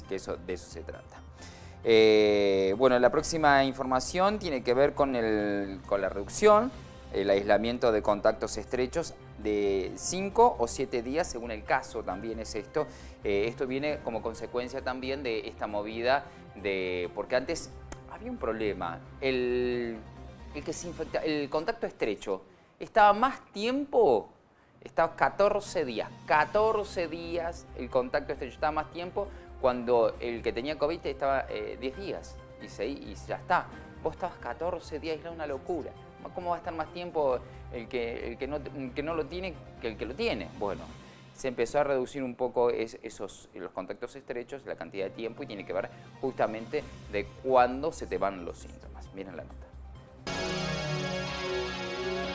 que de eso se trata. Bueno, la próxima información tiene que ver con la reducción, el aislamiento de contactos estrechos de 5 o 7 días, según el caso también es esto. Esto viene como consecuencia también de esta movida, porque antes había un problema, el que se infecta, el contacto estrecho, estaba más tiempo, estaba 14 días el contacto estrecho, estaba más tiempo cuando el que tenía COVID estaba 10 días y ya está. Vos estabas 14 días, era una locura. ¿Cómo va a estar más tiempo el que no lo tiene que el que lo tiene? Bueno, se empezó a reducir un poco los contactos estrechos, la cantidad de tiempo, y tiene que ver justamente de cuándo se te van los síntomas. Miren la nota.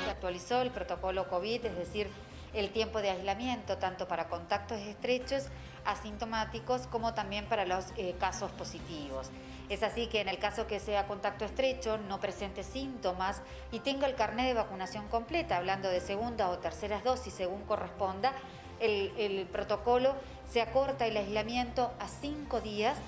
Se actualizó el protocolo COVID, es decir, el tiempo de aislamiento, tanto para contactos estrechos, asintomáticos, como también para los casos positivos. Es así que en el caso que sea contacto estrecho, no presente síntomas y tenga el carnet de vacunación completa, hablando de segunda o terceras dosis según corresponda, el protocolo se acorta el aislamiento a 5 días,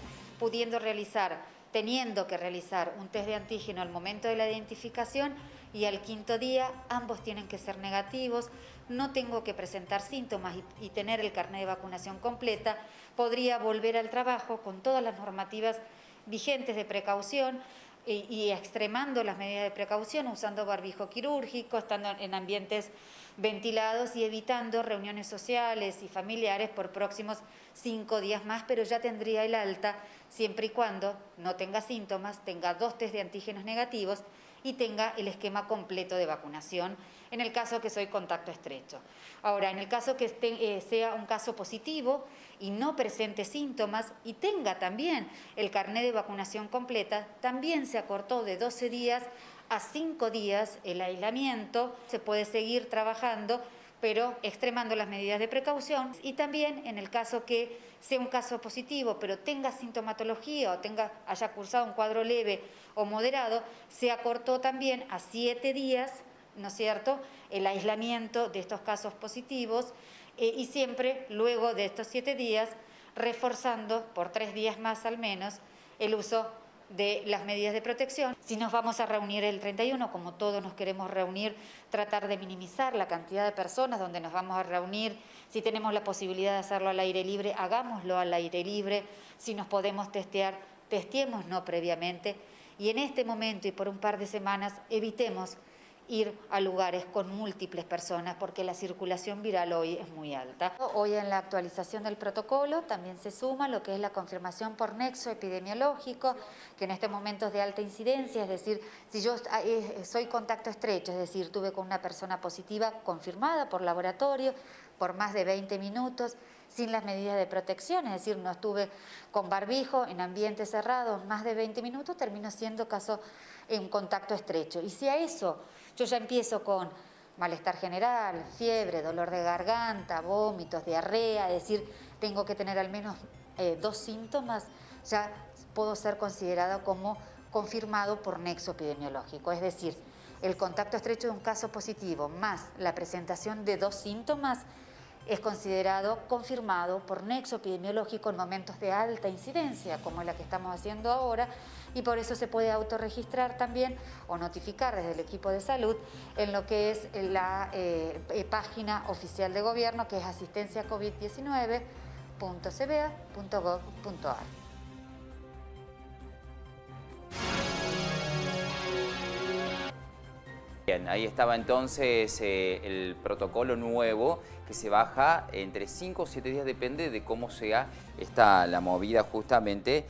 teniendo que realizar un test de antígeno al momento de la identificación, y al 5.º día ambos tienen que ser negativos. No tengo que presentar síntomas y tener el carnet de vacunación completa. Podría volver al trabajo con todas las normativas vigentes de precaución y extremando las medidas de precaución, usando barbijo quirúrgico, estando en ambientes ventilados y evitando reuniones sociales y familiares por próximos 5 días más, pero ya tendría el alta siempre y cuando no tenga síntomas, tenga 2 test de antígenos negativos y tenga el esquema completo de vacunación, en el caso que soy contacto estrecho. Ahora, en el caso que sea un caso positivo y no presente síntomas y tenga también el carnet de vacunación completa, también se acortó de 12 días a 5 días el aislamiento. Se puede seguir trabajando, pero extremando las medidas de precaución. Y también en el caso que sea un caso positivo, pero tenga sintomatología o haya cursado un cuadro leve o moderado, se acortó también a 7 días, ¿no es cierto?, el aislamiento de estos casos positivos, y siempre luego de estos 7 días, reforzando por 3 días más al menos el uso de las medidas de protección. Si nos vamos a reunir el 31, como todos nos queremos reunir, tratar de minimizar la cantidad de personas donde nos vamos a reunir. Si tenemos la posibilidad de hacerlo al aire libre, hagámoslo al aire libre. Si nos podemos testear, testeémonos previamente. Y en este momento y por un par de semanas evitemos ir a lugares con múltiples personas porque la circulación viral hoy es muy alta. Hoy en la actualización del protocolo también se suma lo que es la confirmación por nexo epidemiológico, que en este momento es de alta incidencia, es decir, si yo soy contacto estrecho, es decir, tuve con una persona positiva confirmada por laboratorio por más de 20 minutos, sin las medidas de protección, es decir, no estuve con barbijo en ambientes cerrados más de 20 minutos, termino siendo caso en contacto estrecho. Y si a eso yo ya empiezo con malestar general, fiebre, dolor de garganta, vómitos, diarrea, es decir, tengo que tener al menos 2 síntomas, ya puedo ser considerado como confirmado por nexo epidemiológico. Es decir, el contacto estrecho de un caso positivo más la presentación de 2 síntomas es considerado confirmado por nexo epidemiológico en momentos de alta incidencia, como la que estamos haciendo ahora, y por eso se puede autorregistrar también o notificar desde el equipo de salud en lo que es la página oficial de gobierno, que es asistenciacovid19.cba.gov.ar. Bien, ahí estaba entonces el protocolo nuevo que se baja entre 5 o 7 días, depende de cómo sea la movida justamente,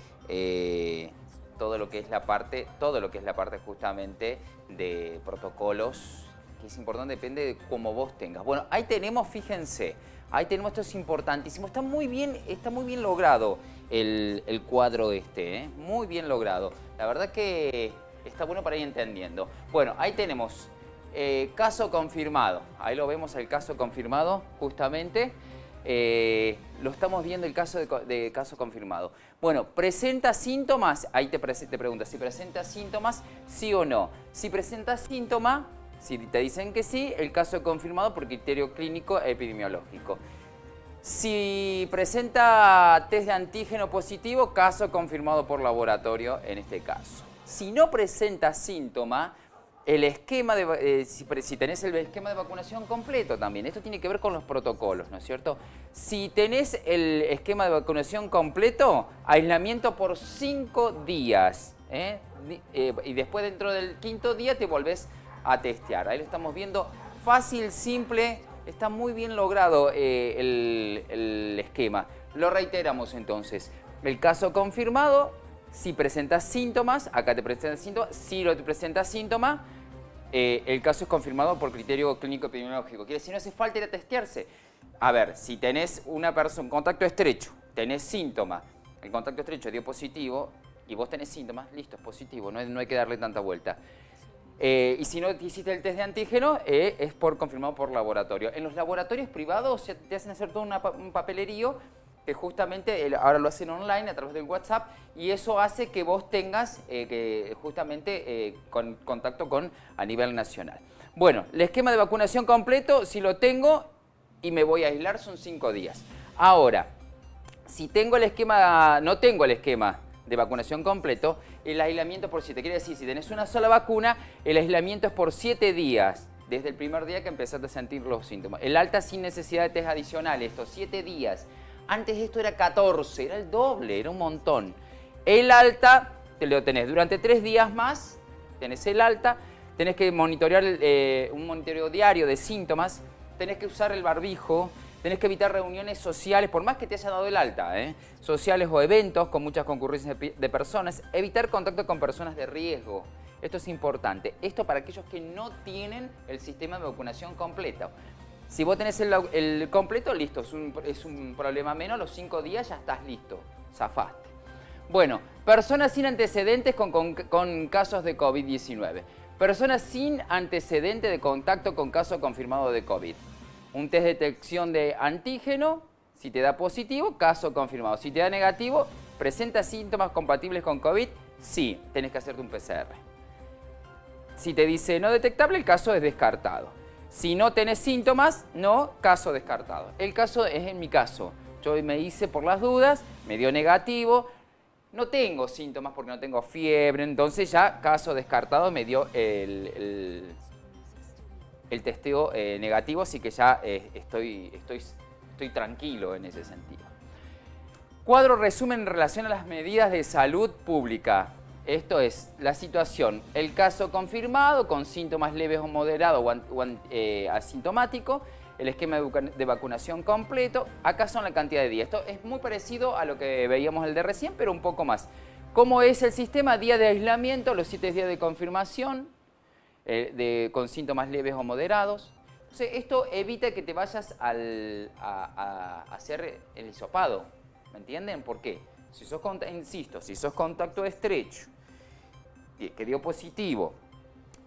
todo lo que es la parte justamente de protocolos, que es importante, depende de cómo vos tengas. Bueno, ahí tenemos, fíjense, esto es importantísimo, está muy bien logrado el cuadro muy bien logrado. La verdad que está bueno para ir entendiendo. Bueno, ahí tenemos caso confirmado. Ahí lo vemos, el caso confirmado, justamente. Lo estamos viendo, el caso de caso confirmado. Bueno, ¿presenta síntomas? Ahí te pregunta si presenta síntomas, sí o no. Si presenta síntomas, si te dicen que sí, el caso confirmado por criterio clínico epidemiológico. Si presenta test de antígeno positivo, caso confirmado por laboratorio en este caso. Si no presenta síntoma, el esquema si tenés el esquema de vacunación completo también. Esto tiene que ver con los protocolos, ¿no es cierto? Si tenés el esquema de vacunación completo, aislamiento por 5 días. Y después dentro del 5.º día te volvés a testear. Ahí lo estamos viendo. Fácil, simple, está muy bien logrado el esquema. Lo reiteramos entonces. El caso confirmado. Si presentas síntomas, acá te presentas síntomas. Si no te presentas síntomas, el caso es confirmado por criterio clínico epidemiológico. Quiere decir, no hace falta ir a testearse. A ver, si tenés una persona, contacto estrecho, tenés síntomas, el contacto estrecho dio positivo y vos tenés síntomas, listo, es positivo, no hay que darle tanta vuelta. Y si no te hiciste el test de antígeno, es confirmado por laboratorio. En los laboratorios privados te hacen hacer todo un papelerío que justamente ahora lo hacen online a través del WhatsApp y eso hace que vos tengas contacto a nivel nacional. Bueno, el esquema de vacunación completo, si lo tengo y me voy a aislar, son 5 días. Ahora, si tengo no tengo el esquema de vacunación completo, el aislamiento por 7. Quiere decir, si tenés una sola vacuna, el aislamiento es por 7 días, desde el primer día que empezaste a sentir los síntomas. El alta sin necesidad de test adicional, estos 7 días. Antes esto era 14, era el doble, era un montón. El alta te lo tenés durante 3 días más, tenés el alta, tenés que monitorear un monitoreo diario de síntomas, tenés que usar el barbijo, tenés que evitar reuniones sociales, por más que te haya dado el alta, sociales o eventos con muchas concurrencias de personas, evitar contacto con personas de riesgo. Esto es importante. Esto para aquellos que no tienen el sistema de vacunación completo. Si vos tenés el completo, listo, es un problema menos, los 5 días ya estás listo, zafaste. Bueno, personas sin antecedentes con casos de COVID-19. Personas sin antecedente de contacto con caso confirmado de COVID. Un test de detección de antígeno, si te da positivo, caso confirmado. Si te da negativo, presenta síntomas compatibles con COVID, sí, tenés que hacerte un PCR. Si te dice no detectable, el caso es descartado. Si no tenés síntomas, no, caso descartado. El caso es en mi caso. Yo me hice por las dudas, me dio negativo, no tengo síntomas porque no tengo fiebre, entonces ya caso descartado me dio el testeo negativo, así que ya estoy tranquilo en ese sentido. Cuadro resumen en relación a las medidas de salud pública. Esto es la situación, el caso confirmado con síntomas leves o moderados o asintomático, el esquema de vacunación completo, acá son la cantidad de días. Esto es muy parecido a lo que veíamos el de recién, pero un poco más. ¿Cómo es el sistema? Día de aislamiento, los 7 días de confirmación, con síntomas leves o moderados. Entonces, esto evita que te vayas a hacer el hisopado, ¿me entienden? ¿Por qué? Si sos contacto estrecho, que dio positivo,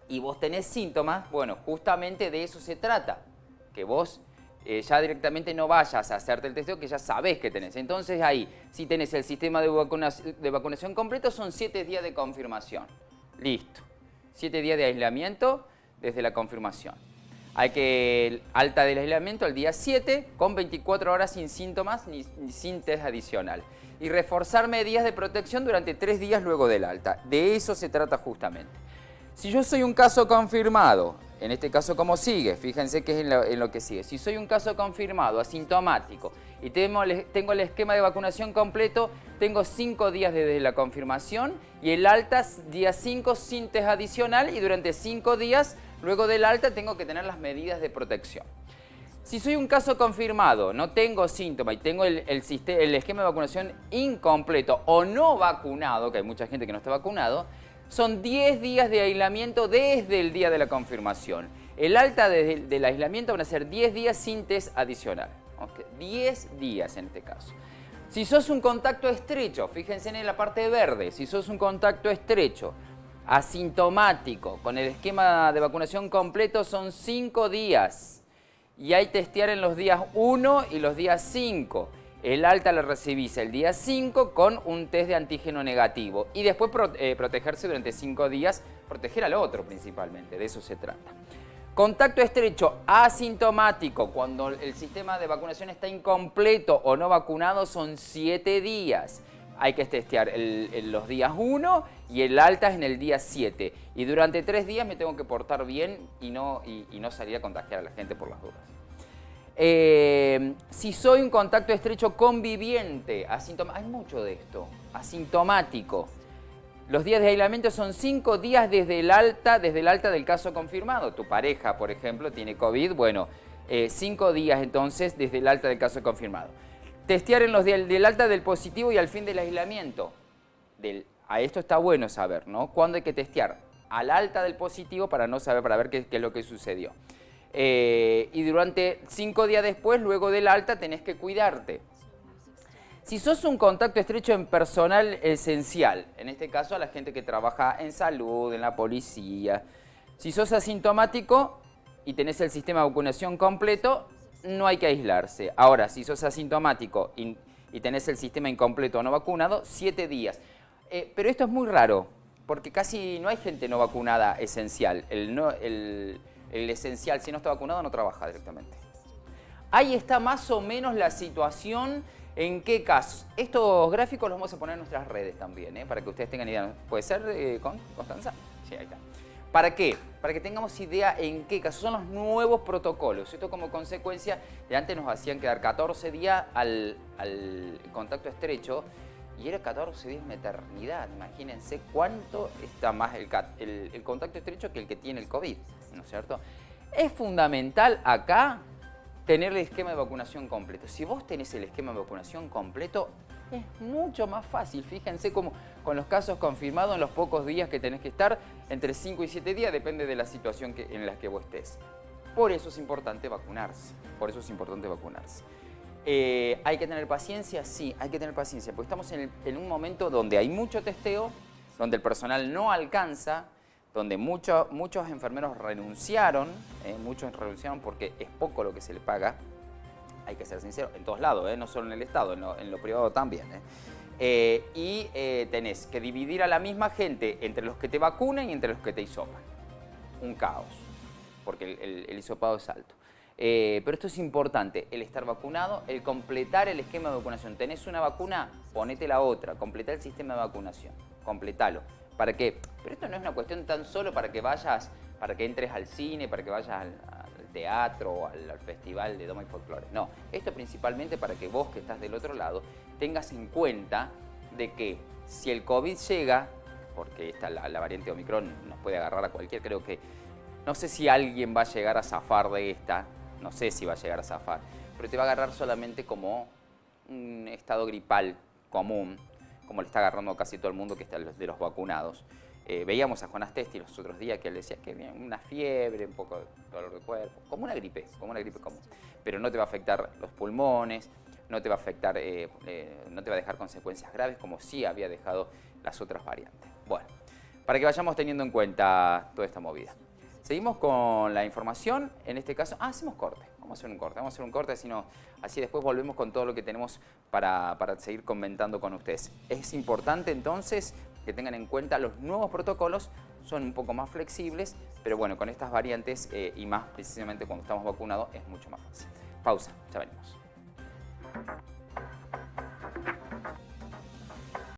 y vos tenés síntomas, bueno, justamente de eso se trata, que vos ya directamente no vayas a hacerte el testeo que ya sabés que tenés. Entonces ahí, si tenés el sistema de vacunación completo, son 7 días de confirmación. Listo. 7 días de aislamiento desde la confirmación. Hay que alta del aislamiento el día 7 con 24 horas sin síntomas ni sin test adicional. Y reforzar medidas de protección durante 3 días luego del alta. De eso se trata justamente. Si yo soy un caso confirmado, en este caso ¿cómo sigue? Fíjense que es en lo que sigue. Si soy un caso confirmado, asintomático, y tengo el esquema de vacunación completo, tengo 5 días desde la confirmación y el alta día 5 sin test adicional y durante 5 días luego del alta tengo que tener las medidas de protección. Si soy un caso confirmado, no tengo síntomas y tengo el esquema de vacunación incompleto o no vacunado, que hay mucha gente que no está vacunado, son 10 días de aislamiento desde el día de la confirmación. El alta del aislamiento van a ser 10 días sin test adicional. ¿Okay? 10 días en este caso. Si sos un contacto estrecho, fíjense en la parte verde, si sos un contacto estrecho, asintomático, con el esquema de vacunación completo son 5 días. Y hay testear en los días 1 y los días 5. El alta lo recibís el día 5 con un test de antígeno negativo. Y después protegerse durante 5 días, proteger al otro principalmente, de eso se trata. Contacto estrecho asintomático, cuando el sistema de vacunación está incompleto o no vacunado, son 7 días. Hay que testear en los días 1 y el alta es en el día 7. Y durante 3 días me tengo que portar bien y no salir a contagiar a la gente por las dudas. Si soy un contacto estrecho conviviente, hay mucho de esto, asintomático. Los días de aislamiento son 5 días desde el alta del caso confirmado. Tu pareja, por ejemplo, tiene COVID, bueno, 5 días entonces desde el alta del caso confirmado. Testear en los días del alta del positivo y al fin del aislamiento. A esto está bueno saber, ¿no? ¿Cuándo hay que testear? Al alta del positivo para ver qué es lo que sucedió. Y durante 5 días después, luego del alta, tenés que cuidarte. Si sos un contacto estrecho en personal esencial, en este caso a la gente que trabaja en salud, en la policía, si sos asintomático y tenés el sistema de vacunación completo, no hay que aislarse. Ahora, si sos asintomático y tenés el sistema incompleto o no vacunado, 7 días. Pero esto es muy raro, porque casi no hay gente no vacunada esencial. El esencial, si no está vacunado, no trabaja directamente. Ahí está más o menos la situación. ¿En qué casos? Estos gráficos los vamos a poner en nuestras redes también, para que ustedes tengan idea. ¿Puede ser, Constanza? Sí, ahí está. ¿Para qué? Para que tengamos idea en qué casos. Son los nuevos protocolos. Esto como consecuencia de antes nos hacían quedar 14 días al contacto estrecho y era 14 días una eternidad. Imagínense cuánto está más el contacto estrecho que el que tiene el COVID, ¿no es cierto? Es fundamental acá tener el esquema de vacunación completo. Si vos tenés el esquema de vacunación completo, es mucho más fácil. Fíjense cómo con los casos confirmados en los pocos días que tenés que estar, entre 5 y 7 días, depende de la situación en la que vos estés. Por eso es importante vacunarse. ¿Hay que tener paciencia? Sí, hay que tener paciencia, porque estamos en un momento donde hay mucho testeo, donde el personal no alcanza, donde muchos enfermeros renunciaron, porque es poco lo que se le paga, hay que ser sincero, en todos lados, no solo en el Estado, en lo privado también. Tenés que dividir a la misma gente entre los que te vacunan y entre los que te hisopan. Un caos, porque el hisopado es alto. Pero esto es importante, el estar vacunado, el completar el esquema de vacunación. ¿Tenés una vacuna? Ponete la otra, completá el sistema de vacunación, completalo. ¿Para qué? Pero esto no es una cuestión tan solo para que entres al cine, para que vayas al teatro o al festival de Doma y Folclore. No, esto principalmente para que vos que estás del otro lado tengas en cuenta de que si el COVID llega, porque la variante Omicron nos puede agarrar a cualquier, creo que, no sé si alguien va a llegar a zafar de esta, no sé si va a llegar a zafar, pero te va a agarrar solamente como un estado gripal común, como le está agarrando casi todo el mundo que está de los vacunados. Veíamos a Jonás Testi los otros días que él decía que había una fiebre, un poco de dolor de cuerpo, como una gripe común. Pero no te va a afectar los pulmones, no te va a afectar, no te va a dejar consecuencias graves como sí había dejado las otras variantes. Bueno, para que vayamos teniendo en cuenta toda esta movida. Seguimos con la información, en este caso, hacemos corte. Vamos a hacer un corte, así después volvemos con todo lo que tenemos para seguir comentando con ustedes. Es importante entonces que tengan en cuenta los nuevos protocolos, son un poco más flexibles, pero bueno, con estas variantes y más precisamente cuando estamos vacunados es mucho más fácil. Pausa, ya venimos.